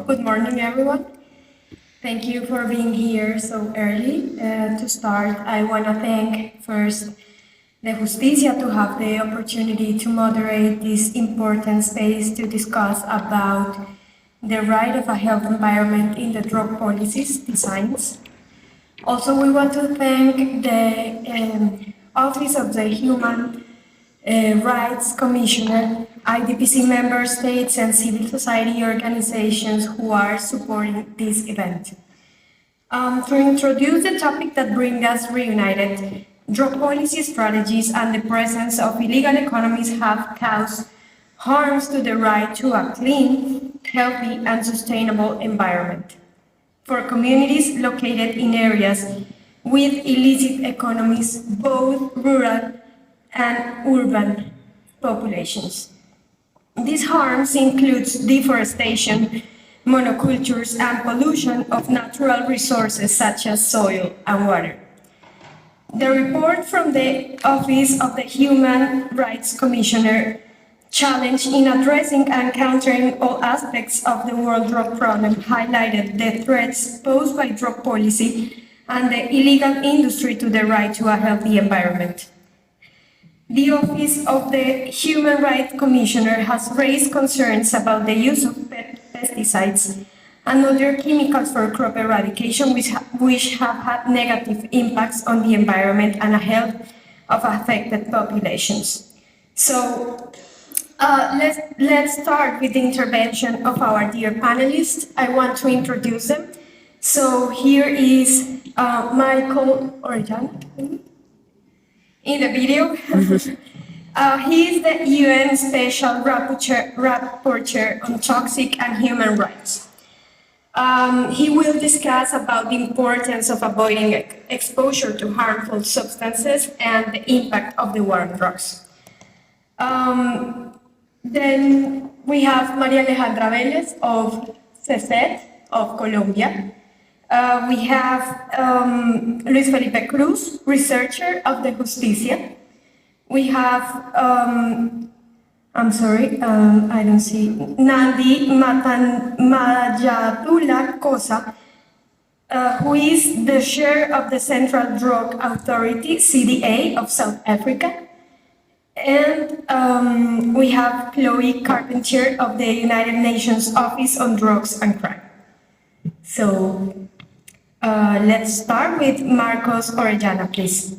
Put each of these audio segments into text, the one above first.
Good morning, everyone. Thank you for being here so early. To start, I want to thank first the Justicia to have the opportunity to moderate this important space to discuss about the right of a health environment in the drug policies designs. Also, we want to thank the Office of the Human Rights Commissioner, IDPC member states, and civil society organizations who are supporting this event. To introduce the topic that brings us reunited, drug policy strategies and the presence of illegal economies have caused harms to the right to a clean, healthy, and sustainable environment for communities located in areas with illicit economies, both rural and urban populations. These harms include deforestation, monocultures, and pollution of natural resources such as soil and water. The report from the Office of the Human Rights Commissioner challenge in addressing and countering all aspects of the world drug problem highlighted the threats posed by drug policy and the illegal industry to the right to a healthy environment. The Office of the Human Rights Commissioner has raised concerns about the use of pesticides and other chemicals for crop eradication, which have had negative impacts on the environment and the health of affected populations. So let's start with the intervention of our dear panelists. I want to introduce them. So here is Michael Orellana in the video. He is the UN Special Rapporteur on Toxic and Human Rights. He will discuss about the importance of avoiding exposure to harmful substances and the impact of the war on drugs. Then we have Maria Alejandra Vélez of CESET of Colombia. We have Luis Felipe Cruz, researcher of the Justicia. We have, I don't see, Nandi Majatula Kosa, who is the chair of the Central Drug Authority, CDA, of South Africa. And we have Chloe Carpentier of the United Nations Office on Drugs and Crime. So let's start with Marcos Orellana, please.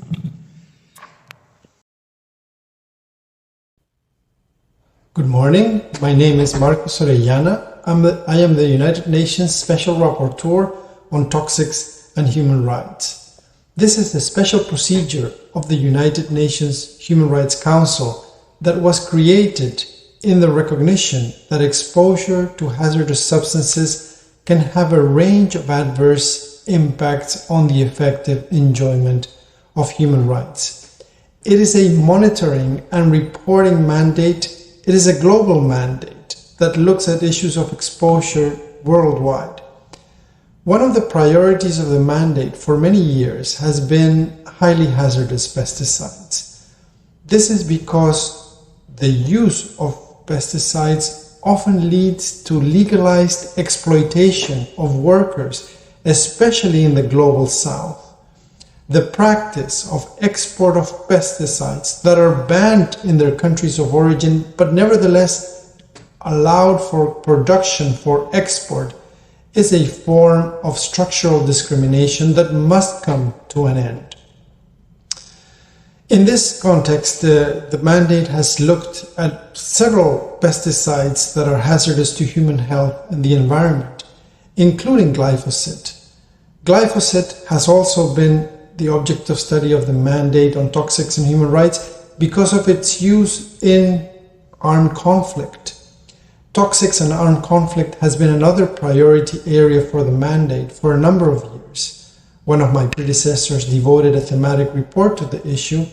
Good morning. My name is Marcos Orellana. I am the United Nations Special Rapporteur on Toxics and Human Rights. This is the special procedure of the United Nations Human Rights Council that was created in the recognition that exposure to hazardous substances can have a range of adverse impacts on the effective enjoyment of human rights. It is a monitoring and reporting mandate. It is a global mandate that looks at issues of exposure worldwide. One of the priorities of the mandate for many years has been highly hazardous pesticides. This is because the use of pesticides often leads to legalized exploitation of workers, especially in the global south. The practice of export of pesticides that are banned in their countries of origin, but nevertheless allowed for production for export, is a form of structural discrimination that must come to an end. In this context, the mandate has looked at several pesticides that are hazardous to human health and the environment, including glyphosate. Glyphosate has also been the object of study of the mandate on toxics and human rights because of its use in armed conflict. Toxics and armed conflict has been another priority area for the mandate for a number of years. One of my predecessors devoted a thematic report to the issue.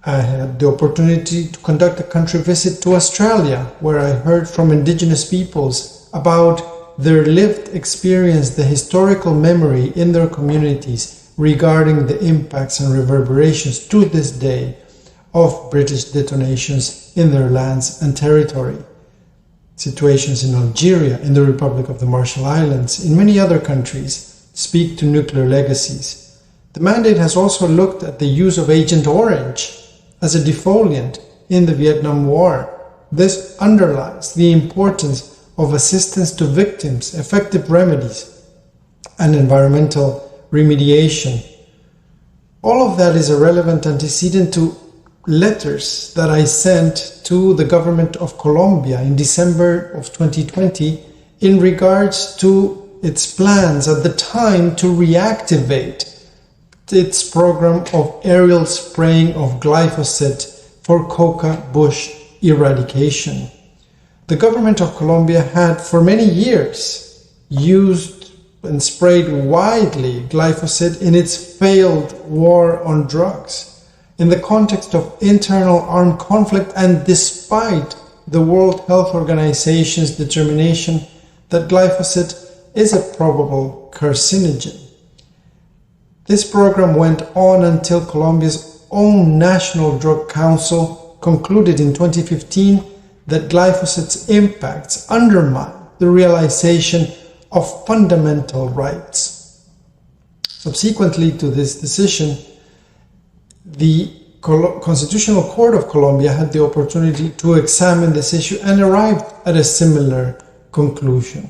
I had the opportunity to conduct a country visit to Australia, where I heard from indigenous peoples about their lived experience, the historical memory in their communities regarding the impacts and reverberations to this day of British detonations in their lands and territory. Situations in Algeria, in the Republic of the Marshall Islands, in many other countries speak to nuclear legacies. The mandate has also looked at the use of Agent Orange as a defoliant in the Vietnam War. This underlines the importance of assistance to victims, effective remedies, and environmental remediation. All of that is a relevant antecedent to letters that I sent to the government of Colombia in December of 2020 in regards to its plans at the time to reactivate its program of aerial spraying of glyphosate for coca bush eradication. The government of Colombia had for many years used and sprayed widely glyphosate in its failed war on drugs. In the context of internal armed conflict and despite the World Health Organization's determination that glyphosate is a probable carcinogen. This program went on until Colombia's own National Drug Council concluded in 2015 that glyphosate's impacts undermine the realization of fundamental rights. Subsequently to this decision, the Constitutional Court of Colombia had the opportunity to examine this issue and arrived at a similar conclusion.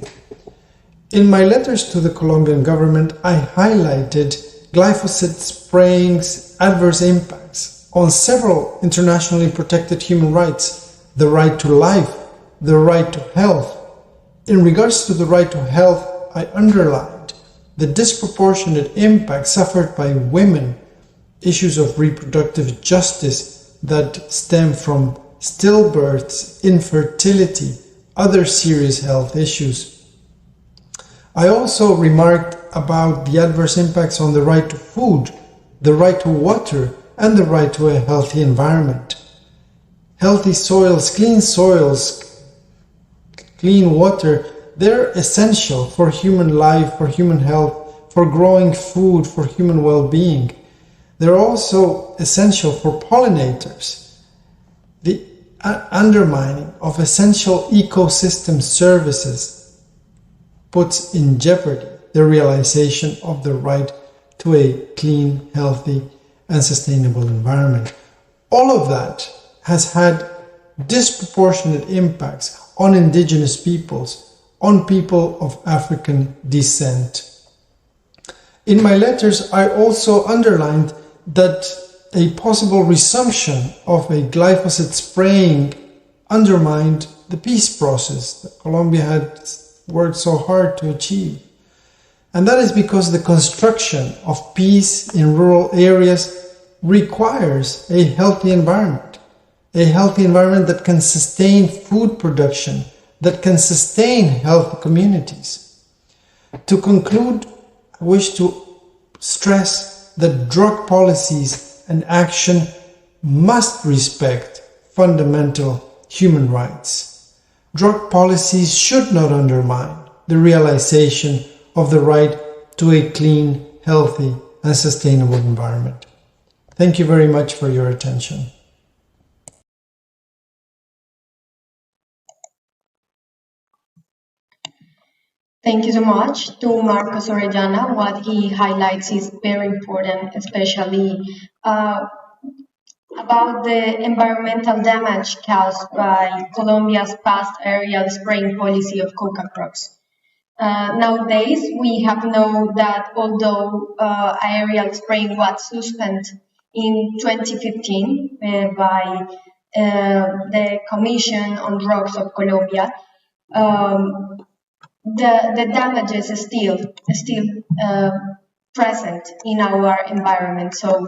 In my letters to the Colombian government, I highlighted glyphosate spraying's adverse impacts on several internationally protected human rights: the right to life, the right to health. In regards to the right to health, I underlined the disproportionate impact suffered by women, issues of reproductive justice that stem from stillbirths, infertility, other serious health issues. I also remarked about the adverse impacts on the right to food, the right to water, and the right to a healthy environment. Healthy soils, clean water, they're essential for human life, for human health, for growing food, for human well-being. They're also essential for pollinators. The undermining of essential ecosystem services puts in jeopardy the realization of the right to a clean, healthy, and sustainable environment. All of that has had disproportionate impacts on indigenous peoples, on people of African descent. In my letters, I also underlined that a possible resumption of a glyphosate spraying undermined the peace process that Colombia had worked so hard to achieve. And that is because the construction of peace in rural areas requires a healthy environment that can sustain food production, that can sustain healthy communities. To conclude, I wish to stress that drug policies and action must respect fundamental human rights. Drug policies should not undermine the realization of the right to a clean, healthy, and sustainable environment. Thank you very much for your attention. Thank you so much to Marcos Orellana. What he highlights is very important, especially about the environmental damage caused by Colombia's past aerial spraying policy of coca crops. Nowadays, we have known that although aerial spraying was suspended in 2015 by the Commission on Drugs of Colombia, the damages are still present in our environment. So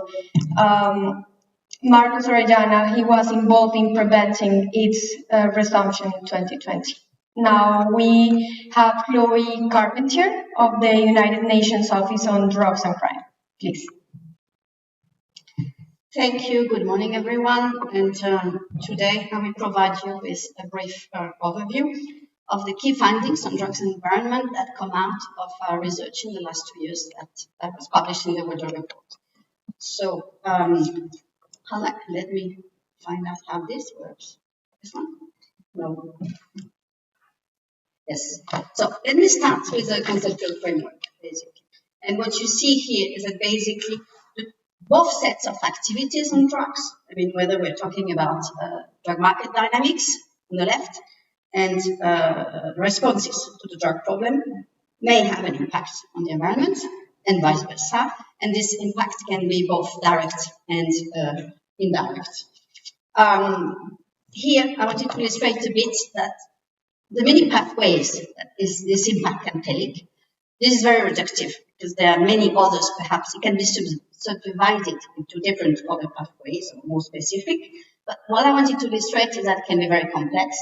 Marcos Orellana, he was involved in preventing its resumption in 2020. Now we have Chloe Carpentier of the United Nations Office on Drugs and Crime. Please. Thank you. Good morning, everyone. And today I will provide you with a brief overview of the key findings on drugs and environment that come out of our research in the last 2 years that was published in the Water Report. So let me find out how this works. This one? No. Yes. So let me start with the conceptual framework, basically. And what you see here is that basically both sets of activities on drugs, I mean, whether we're talking about drug market dynamics on the left and responses to the drug problem, may have an impact on the environment and vice versa. And this impact can be both direct and indirect. Here, I wanted to illustrate a bit that the many pathways that this impact can take. This is very reductive because there are many others, perhaps it can be subdivided into different other pathways or more specific. But what I wanted to illustrate is that it can be very complex,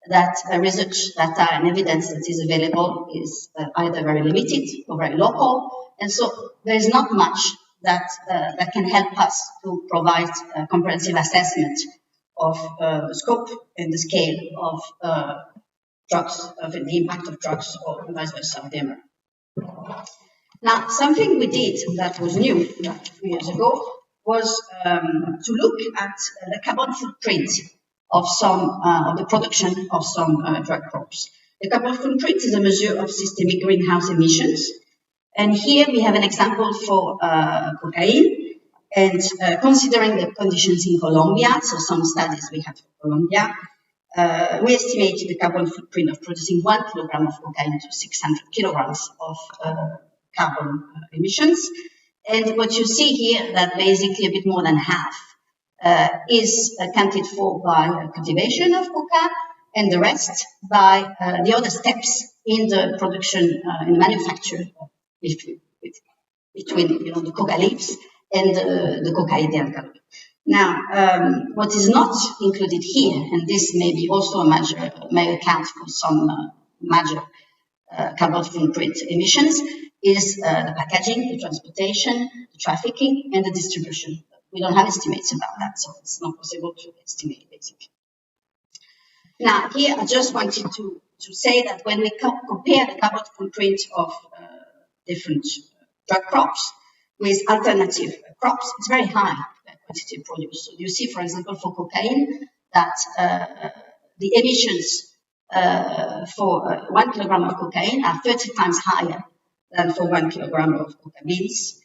that research data and evidence that is available is either very limited or very local. And so there is not much that, that can help us to provide a comprehensive assessment of the scope and the scale of drugs, of the impact of drugs, or vice versa, of the environment. Now, something we did that was new a few years ago was to look at the carbon footprint of some of the production of some drug crops. The carbon footprint is a measure of systemic greenhouse emissions, and here we have an example for cocaine. And considering the conditions in Colombia, so some studies we have for Colombia, we estimated the carbon footprint of producing 1 kilogram of cocaine to 600 kilograms of carbon emissions. And what you see here, that basically a bit more than half is accounted for by cultivation of coca, and the rest by the other steps in the production, in the manufacture between the coca leaves and the cocaine alkaloid. Now, what is not included here, and this may be also a major, may account for some major carbon footprint emissions, is the packaging, the transportation, the trafficking, and the distribution. We don't have estimates about that, so it's not possible to estimate, basically. Now, here I just wanted to say that when we compare the carbon footprint of different drug crops with alternative crops, it's very high quantity produced. So you see, for example, for cocaine, that the emissions for 1 kilogram of cocaine are 30 times higher than for 1 kilogram of coca beans.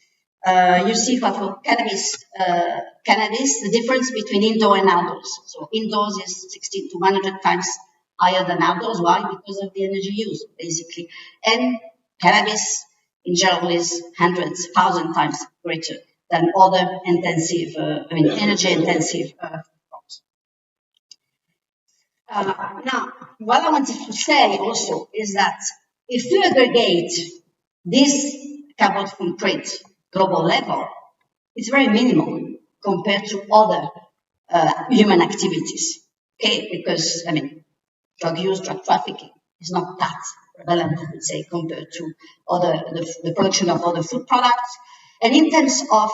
You see for cannabis, the difference between indoor and outdoors. So indoors is 60 to 100 times higher than outdoors. Why? Because of the energy used, basically. And cannabis in general is hundreds, 1,000 times greater than other intensive, energy intensive crops. Now, what I wanted to say also is that if we aggregate this carbon footprint global level, it's very minimal compared to other human activities. Okay, because drug use, drug trafficking is not that relevant, I would say, compared to the production of other food products. And in terms of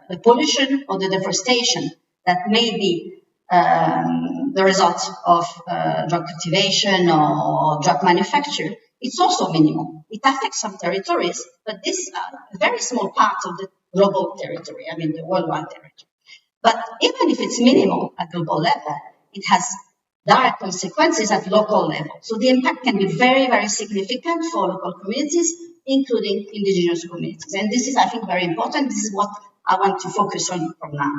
the pollution or the deforestation that may be the result of drug cultivation or drug manufacture, it's also minimal. It affects some territories, but this is a very small part of the global territory, the worldwide territory. But even if it's minimal at global level, it has direct consequences at local level. So the impact can be very, very significant for local communities, including indigenous communities. And this is, I think, very important. This is what I want to focus on from now.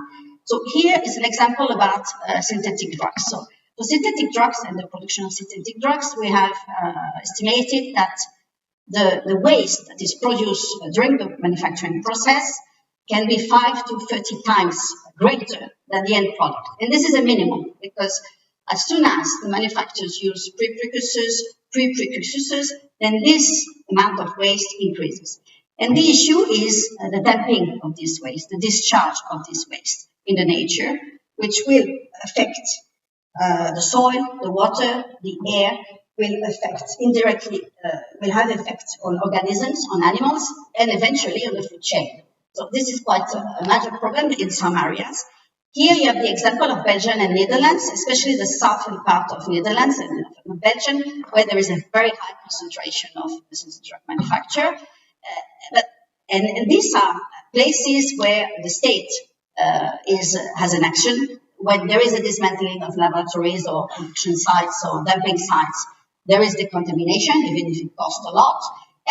So here is an example about synthetic drugs. So for synthetic drugs and the production of synthetic drugs, we have estimated that the waste that is produced during the manufacturing process can be 5 to 30 times greater than the end product. And this is a minimum, because as soon as the manufacturers use pre-precursors, then this amount of waste increases. And the issue is the dumping of this waste, the discharge of this waste in the nature, which will affect the soil, the water, the air, will affect indirectly, will have effects on organisms, on animals, and eventually on the food chain. So this is quite a major problem in some areas. Here you have the example of Belgium and Netherlands, especially the southern part of Netherlands and Belgium, where there is a very high concentration of synthetic drug manufacture. And these are places where the state has an action when there is a dismantling of laboratories or production sites or dumping sites. there is decontamination, even if it costs a lot.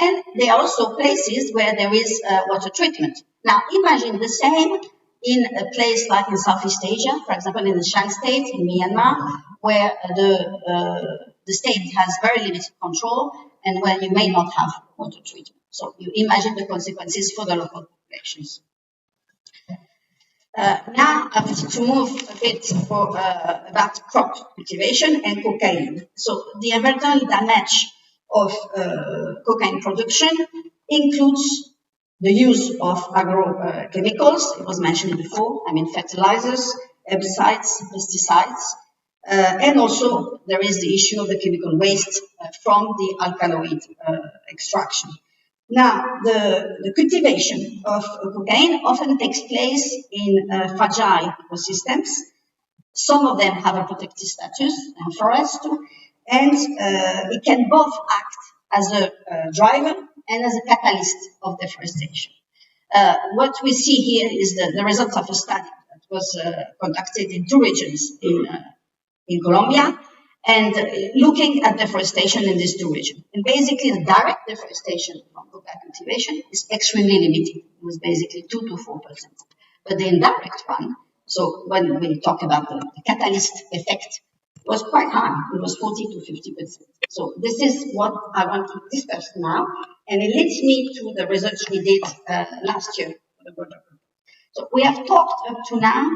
And there are also places where there is water treatment. Now, imagine the same in a place like in Southeast Asia, for example, in the Shan state, in Myanmar, where the state has very limited control and where you may not have water treatment. So you imagine the consequences for the local populations. Now I want to move a bit about crop cultivation and cocaine. So the environmental damage of cocaine production includes the use of agrochemicals. It was mentioned before. I mean, fertilizers, herbicides, pesticides, and also there is the issue of the chemical waste from the alkaloid extraction. Now, the cultivation of cocaine often takes place in fragile ecosystems. Some of them have a protected status and forest, and it can both act as a driver and as a catalyst of deforestation. What we see here is the result of a study that was conducted in 2 regions in Colombia, and looking at deforestation in these 2 regions. And basically, the direct deforestation from coca cultivation is extremely limited. It was basically 2 to 4%. But the indirect one, so when we talk about the catalyst effect, was quite high. It was 40 to 50%. So this is what I want to discuss now. And it leads me to the results we did last year. So we have talked up to now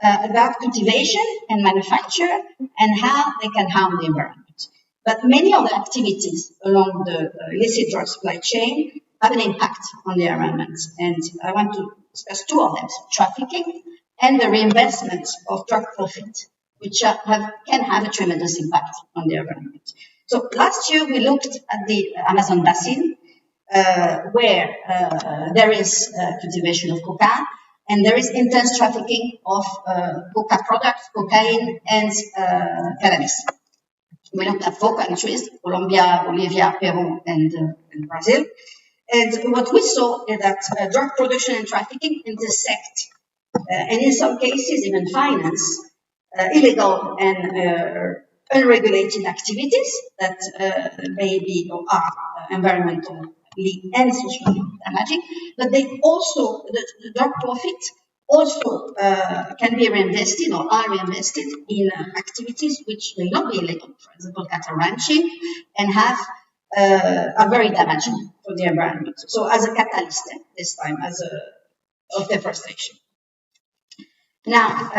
about cultivation and manufacture and how they can harm the environment. But many other activities along the illicit drug supply chain have an impact on the environment. And I want to discuss 2 of them, trafficking and the reinvestment of drug profit, which can have a tremendous impact on the environment. So last year we looked at the Amazon basin, where there is cultivation of coca, and there is intense trafficking of coca products, cocaine, and cannabis. We looked at 4 countries, Colombia, Bolivia, Peru, and Brazil. And what we saw is that drug production and trafficking intersect, and in some cases even finance, illegal and unregulated activities that may be or are environmentally and socially damaging, but they also, the drug profit also can be reinvested or are reinvested in activities which may not be illegal, for example, cattle ranching, and are very damaging for the environment. So as a catalyst this time, of deforestation. Now,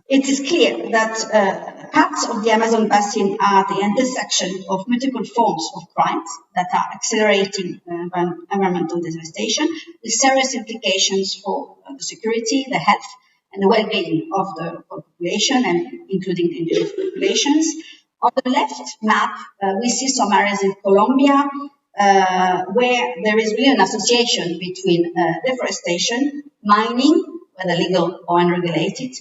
it is clear that parts of the Amazon basin are the intersection of multiple forms of crimes that are accelerating environmental devastation, with serious implications for the security, the health, and the well-being of the population, and including the indigenous populations. On the left map, we see some areas in Colombia where there is really an association between deforestation, mining, whether legal or unregulated,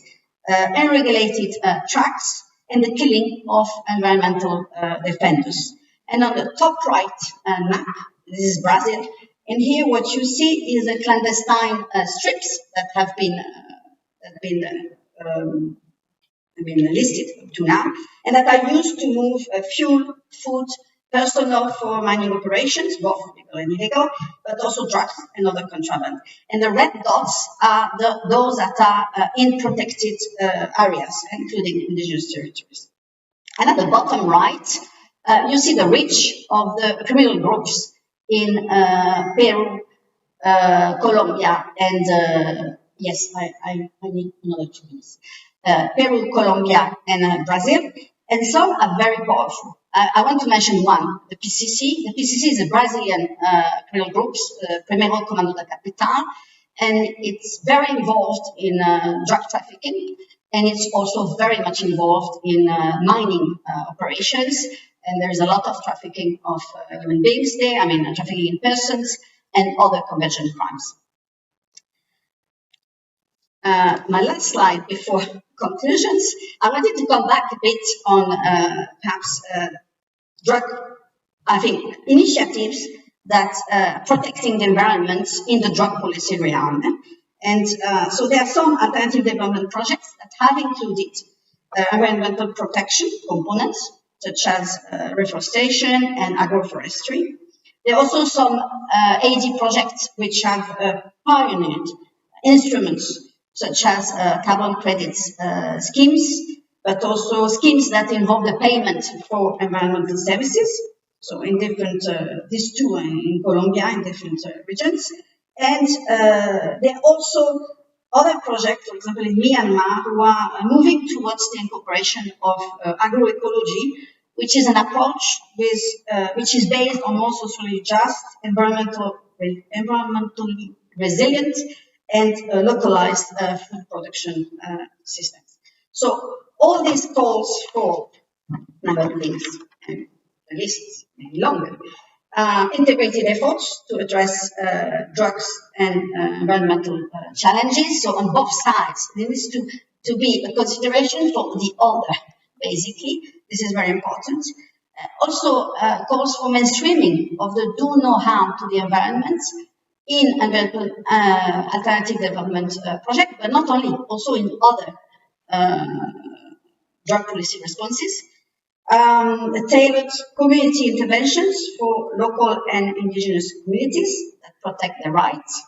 unregulated tracks, and the killing of environmental defenders. And on the top right map, this is Brazil, and here what you see is the clandestine strips that have been listed up to now, and that are used to move fuel, food, personnel for mining operations, both legal and illegal, but also drugs and other contraband. And the red dots are those that are in protected areas, including indigenous territories. And at the bottom right, you see the reach of the criminal groups in Peru, Colombia, and yes, I need another 2 minutes. Peru, Colombia, and Brazil, and some are very powerful. I want to mention one, the PCC. The PCC is a Brazilian criminal group, Primeiro Comando da Capital, and it's very involved in drug trafficking, and it's also very much involved in mining operations, and there is a lot of trafficking of human beings there, trafficking in persons, and other convention crimes. My last slide before conclusions, I wanted to come back a bit on perhaps drug, initiatives that protecting the environment in the drug policy realm. And so there are some alternative development projects that have included environmental protection components, such as reforestation and agroforestry. There are also some AD projects which have pioneered instruments such as carbon credits schemes, but also schemes that involve the payment for environmental services. So in different, these two in Colombia, in different regions. And there are also other projects, for example, in Myanmar, who are moving towards the incorporation of agroecology, which is an approach which is based on more socially just, environmentally resilient, and localized food production systems. So all these calls for number of things, and the list may be longer. Integrated efforts to address drugs and environmental challenges. So on both sides, there needs to be a consideration for the other, basically. This is very important. Also, calls for mainstreaming of the do no harm to the environment in alternative development projects, but not only, also in other drug policy responses. Tailored community interventions for local and indigenous communities that protect their rights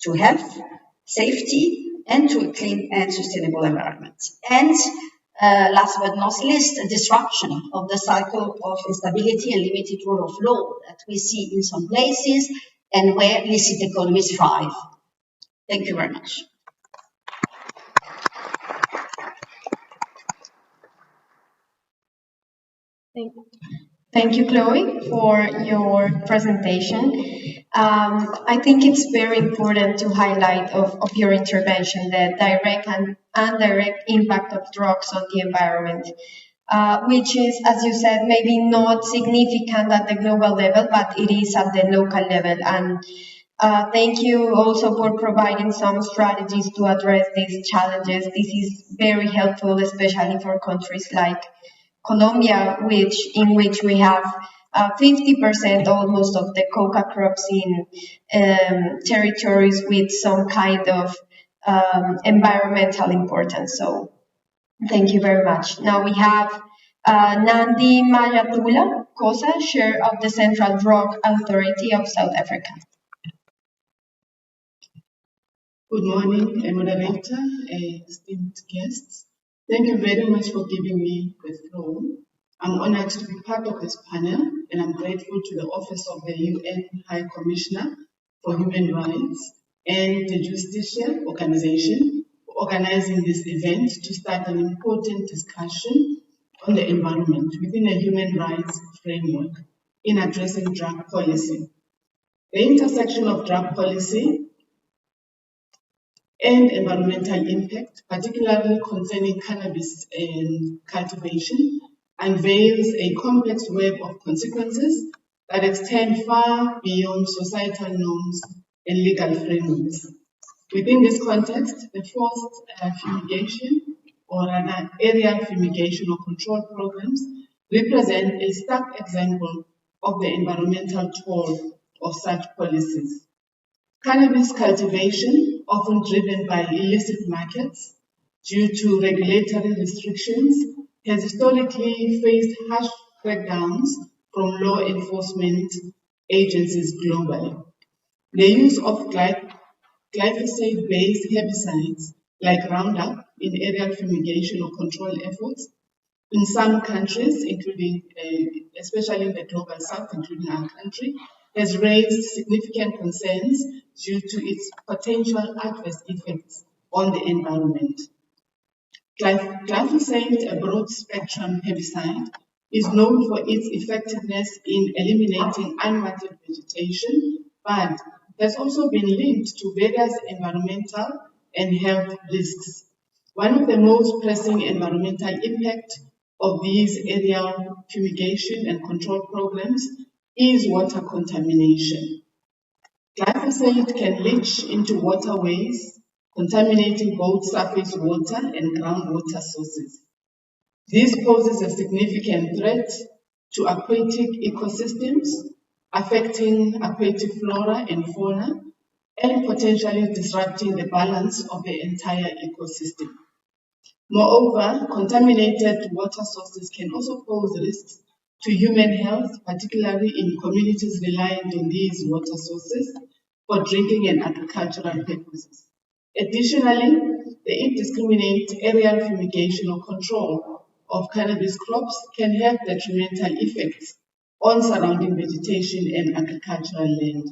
to health, safety, and to a clean and sustainable environment. And last but not least, a disruption of the cycle of instability and limited rule of law that we see in some places and where illicit economies thrive. Thank you very much. Thank you, Chloe, for your presentation. I think it's very important to highlight of your intervention the direct and indirect impact of drugs on the environment, which is, as you said, maybe not significant at the global level, but it is at the local level. And thank you also for providing some strategies to address these challenges. This is very helpful, especially for countries like Colombia, in which we have 50% almost of the coca crops in territories with some kind of environmental importance. So thank you very much. Now we have Nandi Mayatula Kosa, Chair of the Central Drug Authority of South Africa. Good morning, moderator, esteemed guests. Thank you very much for giving me the floor. I'm honored to be part of this panel, and I'm grateful to the Office of the UN High Commissioner for Human Rights and the Justicia Organization for organizing this event to start an important discussion on the environment within a human rights framework in addressing drug policy. The intersection of drug policy and environmental impact, particularly concerning cannabis cultivation, unveils a complex web of consequences that extend far beyond societal norms and legal frameworks. Within this context, the forced fumigation or rather aerial fumigation or control programs represent a stark example of the environmental toll of such policies. Cannabis cultivation, often driven by illicit markets due to regulatory restrictions, has historically faced harsh crackdowns from law enforcement agencies globally. The use of glyphosate-based herbicides like Roundup in aerial fumigation or control efforts in some countries, including, especially in the global south, including our country, has raised significant concerns due to its potential adverse effects on the environment. Glyphosate, a broad-spectrum herbicide, is known for its effectiveness in eliminating unwanted vegetation, but has also been linked to various environmental and health risks. One of the most pressing environmental impacts of these aerial fumigation and control programs is water contamination. Glyphosate can leach into waterways, contaminating both surface water and groundwater sources. This poses a significant threat to aquatic ecosystems, affecting aquatic flora and fauna, and potentially disrupting the balance of the entire ecosystem. Moreover, contaminated water sources can also pose risks to human health, particularly in communities reliant on these water sources for drinking and agricultural purposes. Additionally, the indiscriminate aerial fumigation or control of cannabis crops can have detrimental effects on surrounding vegetation and agricultural land.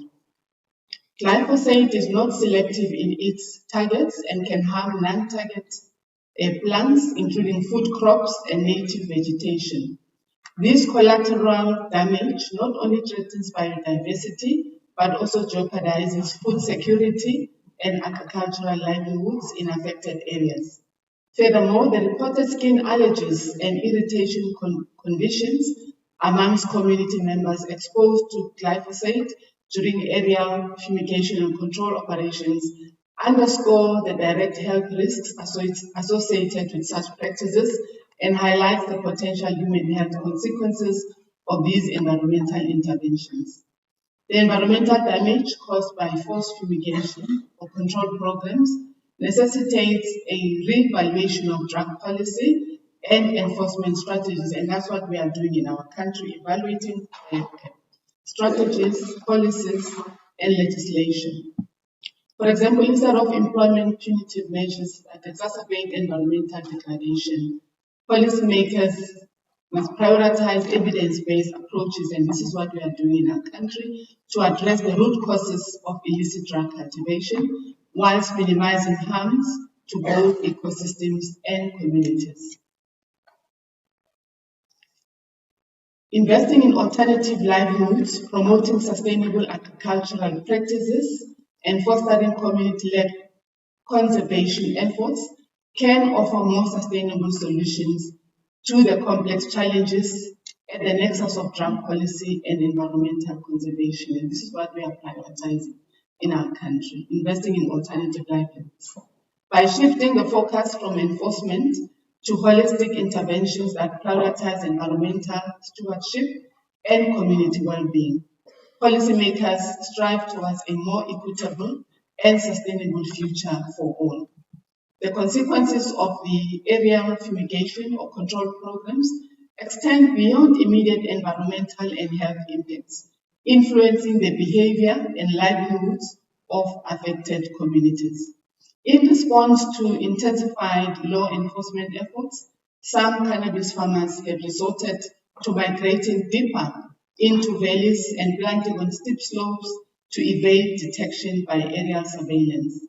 Glyphosate is not selective in its targets and can harm non-target plants, including food crops and native vegetation. This collateral damage not only threatens biodiversity, but also jeopardizes food security and agricultural livelihoods in affected areas. Furthermore, the reported skin allergies and irritation conditions amongst community members exposed to glyphosate during aerial fumigation and control operations underscore the direct health risks associated with such practices and highlight the potential human health consequences of these environmental interventions. The environmental damage caused by forced fumigation or control programs necessitates a reevaluation of drug policy and enforcement strategies, and that's what we are doing in our country, evaluating strategies, policies, and legislation. For example, instead of employing punitive measures that exacerbate environmental degradation, policymakers must prioritize evidence-based approaches, and this is what we are doing in our country, to address the root causes of illicit drug cultivation, whilst minimizing harms to both ecosystems and communities. Investing in alternative livelihoods, promoting sustainable agricultural practices, and fostering community-led conservation efforts can offer more sustainable solutions to the complex challenges at the nexus of drug policy and environmental conservation. And this is what we are prioritizing in our country, investing in alternative livelihoods. By shifting the focus from enforcement to holistic interventions that prioritize environmental stewardship and community well-being, policymakers strive towards a more equitable and sustainable future for all. The consequences of the aerial fumigation or control programs extend beyond immediate environmental and health impacts, influencing the behavior and livelihoods of affected communities. In response to intensified law enforcement efforts, some cannabis farmers have resorted to migrating deeper into valleys and planting on steep slopes to evade detection by aerial surveillance.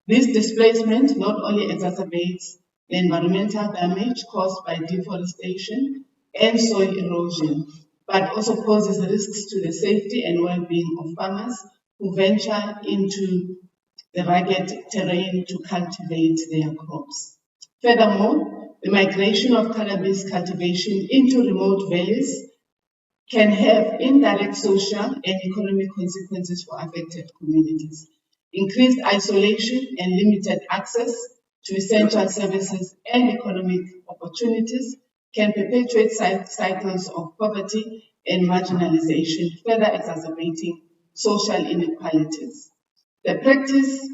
This displacement not only exacerbates the environmental damage caused by deforestation and soil erosion, but also poses risks to the safety and well-being of farmers who venture into the rugged terrain to cultivate their crops. Furthermore, the migration of cannabis cultivation into remote valleys can have indirect social and economic consequences for affected communities. Increased isolation and limited access to essential services and economic opportunities can perpetuate cycles of poverty and marginalization, further exacerbating social inequalities. The practice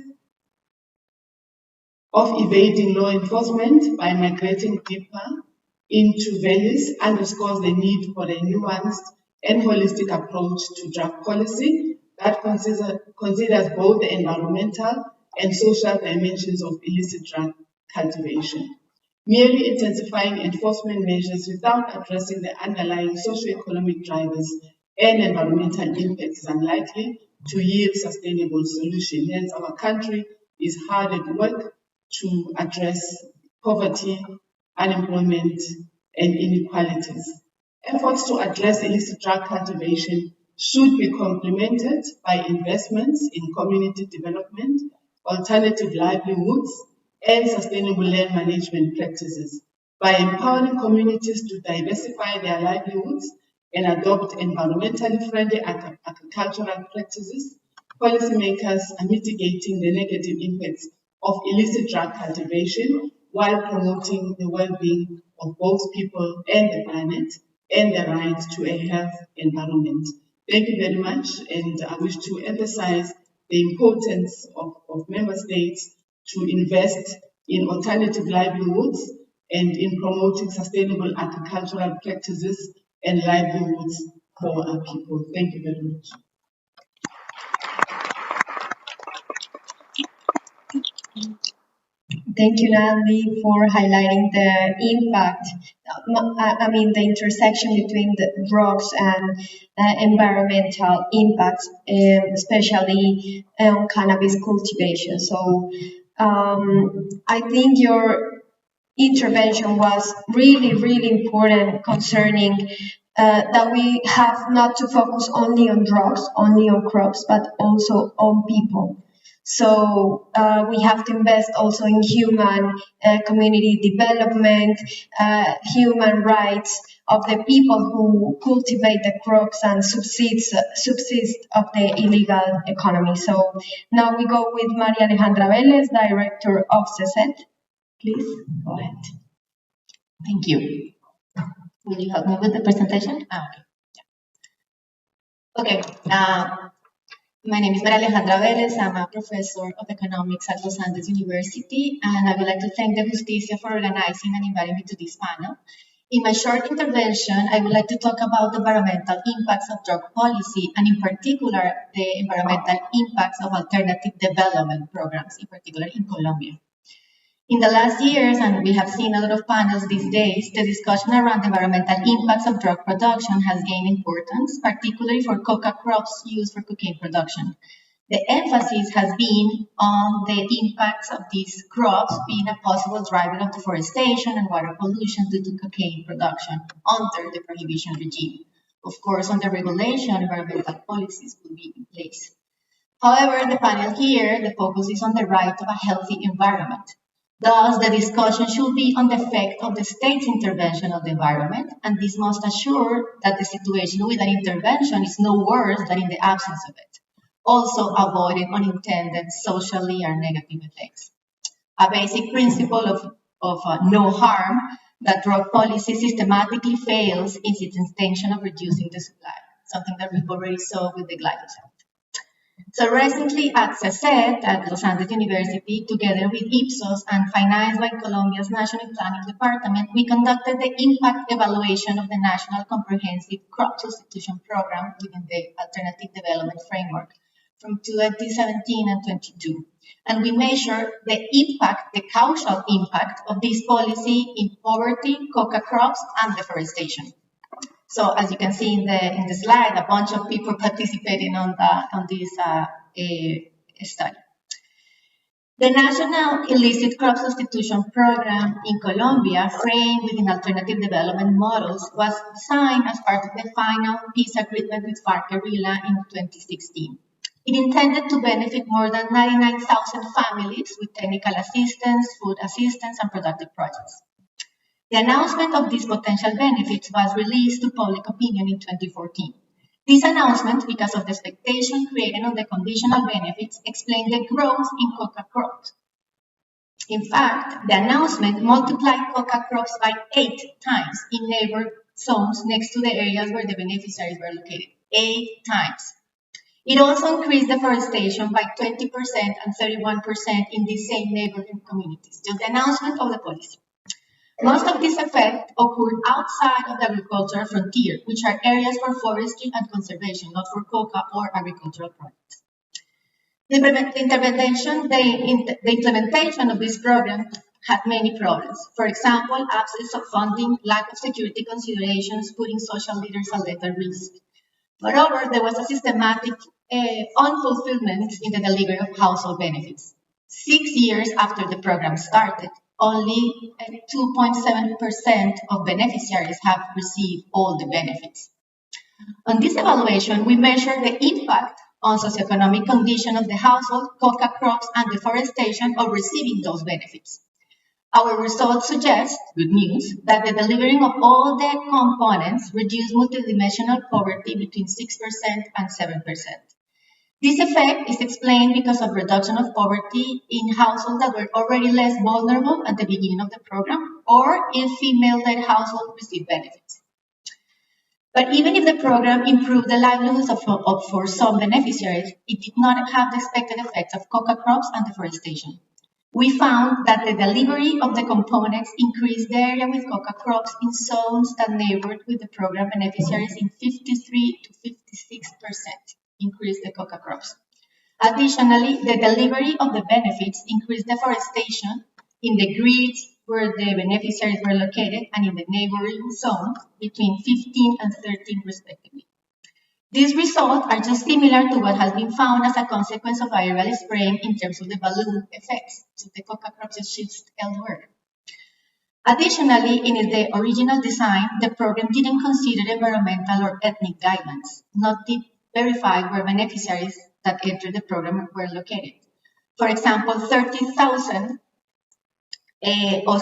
of evading law enforcement by migrating deeper into valleys underscores the need for a nuanced and holistic approach to drug policy that considers both the environmental and social dimensions of illicit drug cultivation. Merely intensifying enforcement measures without addressing the underlying socio-economic drivers and environmental impacts is unlikely to yield sustainable solutions. Hence, our country is hard at work to address poverty, unemployment, and inequalities. Efforts to address illicit drug cultivation should be complemented by investments in community development, alternative livelihoods, and sustainable land management practices. By empowering communities to diversify their livelihoods and adopt environmentally friendly agricultural practices, policymakers are mitigating the negative impacts of illicit drug cultivation while promoting the well-being of both people and the planet and the right to a healthy environment. Thank you very much, and I wish to emphasize the importance of member states to invest in alternative livelihoods and in promoting sustainable agricultural practices and livelihoods for our people. Thank you very much. Thank you, Natalie, for highlighting the impact, the intersection between the drugs and environmental impacts, especially on cannabis cultivation. So I think your intervention was really, really important concerning that we have not to focus only on drugs, only on crops, but also on people. So we have to invest also in human community development, human rights of the people who cultivate the crops and subsist of the illegal economy. So now we go with Maria Alejandra Vélez, Director of CESET. Please go ahead. Thank you. Will you help me with the presentation? Okay. My name is Maria Alejandra Vélez. I'm a professor of economics at Los Andes University, and I would like to thank the Justicia for organizing and inviting me to this panel. In my short intervention, I would like to talk about the environmental impacts of drug policy, and in particular, the environmental impacts of alternative development programs, in particular in Colombia. In the last years, and we have seen a lot of panels these days, the discussion around the environmental impacts of drug production has gained importance, particularly for coca crops used for cocaine production. The emphasis has been on the impacts of these crops being a possible driver of deforestation and water pollution due to cocaine production under the prohibition regime. Of course, under regulation, environmental policies will be in place. However, the panel here, the focus is on the right of a healthy environment. Thus, the discussion should be on the effect of the state's intervention on the environment, and this must assure that the situation with an intervention is no worse than in the absence of it, also avoiding unintended socially or negative effects. A basic principle of no harm that drug policy systematically fails is its intention of reducing the supply, something that we've already saw with the glyphosate. So recently at CESET, at Los Andes University, together with Ipsos and financed by Colombia's National Planning Department, we conducted the impact evaluation of the National Comprehensive Crop Substitution Program within the Alternative Development Framework from 2017 and 22. And we measure the impact, the causal impact of this policy in poverty, coca crops, and deforestation. So as you can see in the slide, a bunch of people participating on this study. The National Illicit Crop Substitution Program in Colombia, framed within alternative development models, was designed as part of the final peace agreement with FARC guerrilla in 2016. It intended to benefit more than 99,000 families with technical assistance, food assistance, and productive projects. The announcement of these potential benefits was released to public opinion in 2014. This announcement, because of the expectation created on the conditional benefits, explained the growth in coca crops. In fact, the announcement multiplied coca crops by 8 times in neighbor zones next to the areas where the beneficiaries were located. 8 times. It also increased deforestation by 20% and 31% in these same neighborhood communities, just the announcement of the policy. Most of this effect occurred outside of the agricultural frontier, which are areas for forestry and conservation, not for coca or agricultural products. The implementation of this program had many problems. For example, absence of funding, lack of security considerations, putting social leaders at risk. Moreover, there was a systematic unfulfillment in the delivery of household benefits. 6 years after the program started, only 2.7% of beneficiaries have received all the benefits. On this evaluation, we measured the impact on socioeconomic condition of the household, coca crops, and deforestation of receiving those benefits. Our results suggest, good news, that the delivering of all the components reduced multidimensional poverty between 6% and 7%. This effect is explained because of reduction of poverty in households that were already less vulnerable at the beginning of the program, or in female-led households received benefits. But even if the program improved the livelihoods for some beneficiaries, it did not have the expected effects of coca crops and deforestation. we found that the delivery of the components increased the area with coca crops in zones that neighbored with the program beneficiaries in 53 to 56%, increased the coca crops. Additionally, the delivery of the benefits increased deforestation in the grids where the beneficiaries were located and in the neighboring zones between 15 and 13 respectively. These results are just similar to what has been found as a consequence of aerial spraying in terms of the balloon effects, so the coca crops just shifts elsewhere. Additionally, in the original design, the program didn't consider environmental or ethnic guidelines, not verify where beneficiaries that entered the program were located. For example, 30,000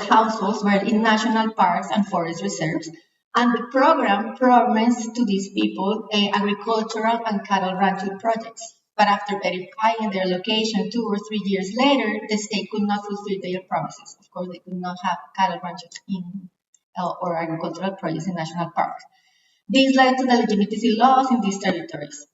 households were in national parks and forest reserves, and the program promised to these people agricultural and cattle ranching projects. But after verifying their location 2 or 3 years later, the state could not fulfill their promises. Of course, they could not have cattle ranches or agricultural projects in national parks. This led to the legitimacy laws in these territories.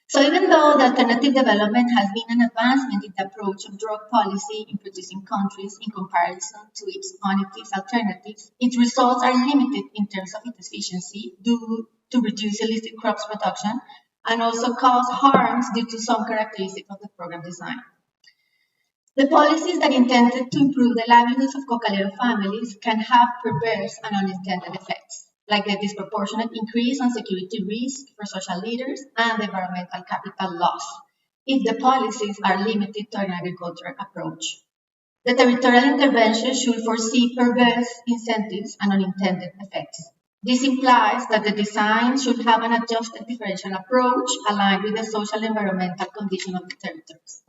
So even though the alternative development has been an advancement in the approach of drug policy in producing countries in comparison to its punitive alternatives, its results are limited in terms of its efficiency due to reduce illicit crops production and also cause harms due to some characteristics of the program design. The policies that intended to improve the livelihoods of cocalero families can have perverse and unintended effects, like the disproportionate increase on security risk for social leaders and the environmental capital loss, if the policies are limited to an agricultural approach. The territorial intervention should foresee perverse incentives and unintended effects. This implies that the design should have an adjusted differential approach aligned with the social and environmental condition of the territories.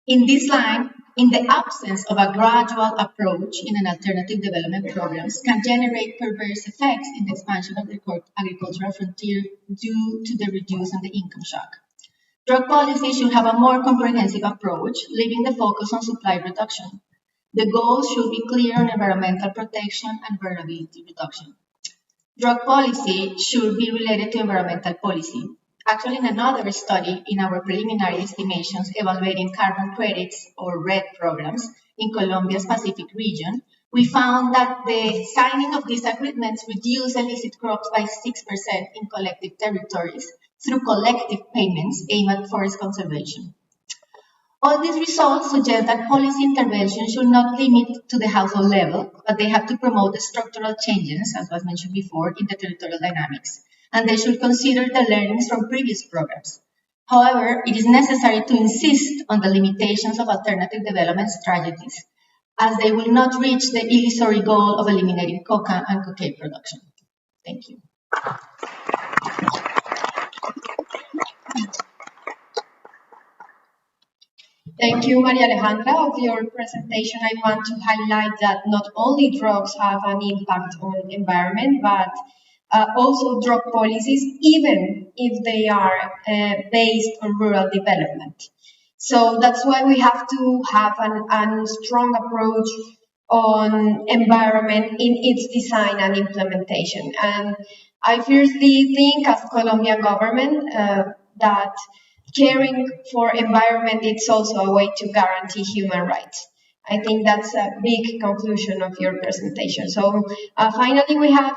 In this line, in the absence of a gradual approach in an alternative development programs can generate perverse effects in the expansion of the agricultural frontier due to the reduce in the income shock. Drug policy should have a more comprehensive approach, leaving the focus on supply reduction. The goals should be clear on environmental protection and vulnerability reduction. Drug policy should be related to environmental policy. Actually, in another study in our preliminary estimations evaluating carbon credits or RED programs in Colombia's Pacific region, we found that the signing of these agreements reduced illicit crops by 6% in collective territories through collective payments aimed at forest conservation. All these results suggest that policy intervention should not limit to the household level, but they have to promote the structural changes, as was mentioned before, in the territorial dynamics, and they should consider the learnings from previous programs. However, it is necessary to insist on the limitations of alternative development strategies, as they will not reach the illusory goal of eliminating coca and cocaine production. Thank you. Thank you, Maria Alejandra, of your presentation. I want to highlight that not only drugs have an impact on the environment, but also drug policies, even if they are based on rural development. So that's why we have to have a strong approach on environment in its design and implementation. And I firstly think as Colombian government that caring for environment is also a way to guarantee human rights. I think that's a big conclusion of your presentation. So finally we have